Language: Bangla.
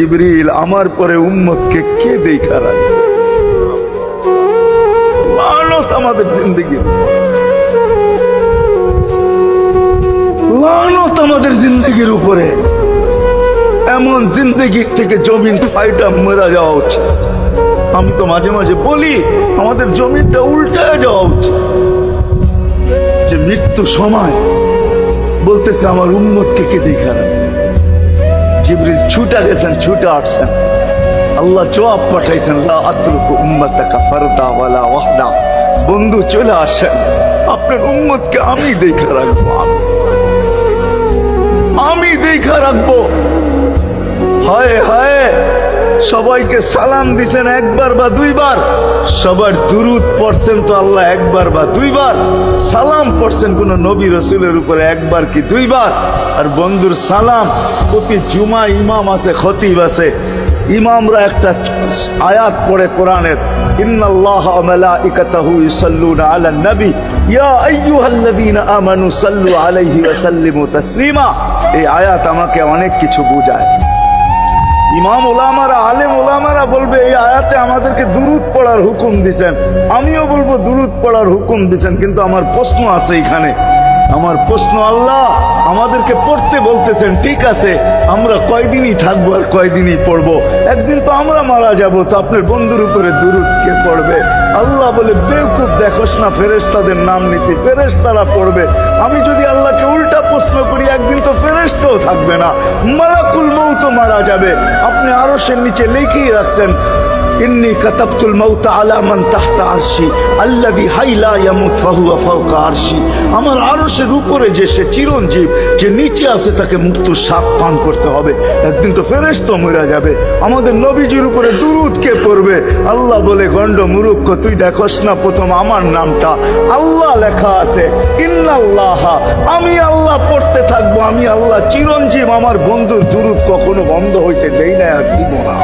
জিবরিল আমার পরে উম্মতকে কে দেখা রাখবে? লানত আমাদের জিন্দগি, লানত আমাদের জিন্দগির উপরে। এমন জিন্দগির থেকে জমিন ফাইটা মরা যাওয়া উচিত। আমি তো মাঝে মাঝে বলি আমাদের জমিনটা উল্টায় যাওয়া উচিত, যে মৃত্যু সময় বলতেছে আমার উম্মতকে কে দেখা রাখবে। জিবরিল ছুটা গেছেন, ছুটা আসছেন, আল্লাহ জবাব পাঠাইছেন, লা আতরুকু উম্মাতাকা ফারদা ওয়ালা ওয়াহদা। বন্ধু চলে আসেন, আপনার উম্মতকে আমি দেখা রাখবো, আমি দেখা রাখবো। হায় হায়, সবাইকে সালাম দিছেন একবার বা দুইবার, সবার দুরুদ পড়ছেন তো আল্লাহ একবার বা দুইবার, সালাম পড়ছেন কোন নবী রসুলের উপরে একবার কি দুইবার। আর বন্ধুর সালাম প্রতি জুমা ইমাম আছে, খতিব আছে, ইমামরা একটা আয়াত পড়ে কোরআনের, ইন্নাল্লাহা ওয়া মালাইকাতাহু ইউসাল্লুনা আলান নবী ইয়া আইয়ুহাল্লাযীনা আমানু সাল্লু আলাইহি ওয়া সাল্লিমু তাসলিমা। এই আয়াত আমাকে অনেক কিছু বোঝায়। ইমাম ওলামারা, আলেম ওলামারা বলবে এই আয়াতে আমাদেরকে দুরুদ পড়ার হুকুম দিছেন, আমিও বলবো দুরুদ পড়ার হুকুম দিছেন। কিন্তু আমার প্রশ্ন আছে এখানে, আমার প্রশ্ন, আল্লাহ আমাদেরকে পড়তে বলতেছেন, ঠিক আছে, আমরা কয়দিনই থাকবো আর কয়দিনই পড়বো? একদিন তো আমরা মারা যাব, তো আপনার বন্ধুর উপরে দুরুদ কে পড়বে? আল্লাহ বলে, বেওকুফ, দেখোস না ফেরেশতাদের নাম নিছি, ফেরেশতারা পড়বে। আমি যদি আল্লাহকে উল্টা প্রশ্ন করি, একদিন তো ফেরেশতাও থাকবে না, মালাকুল মউত মারা যাবে। আপনি আরশের নিচে লিখেই রাখছেন, ইন্নী কাতাবতুল মাউত আলা মান তাহতা আরশি আল্লাযী হাইলা ইয়ামুত ফাহুয়া ফাওকা আরশি। আমার আরশের উপরে যে সে চিরঞ্জীব, যে নিচে আছে তাকে মৃত্যুর স্বাদ পান করতে হবে। একদিন তো ফেরেশতা মরে যাবে, আমাদের নবীজির উপরে দুরূদ কে পড়বে? আল্লাহ বলে, গন্ড মূর্খ, তুই দেখোস না প্রথম আমার নামটা আল্লাহ লেখা আছে, ইন্নাল্লাহা, আমি আল্লাহ পড়তে থাকবো, আমি আল্লাহ চিরঞ্জীব, আমার বন্ধুর দুরূদ কখনো বন্ধ হইতে দেই না আর দিব না।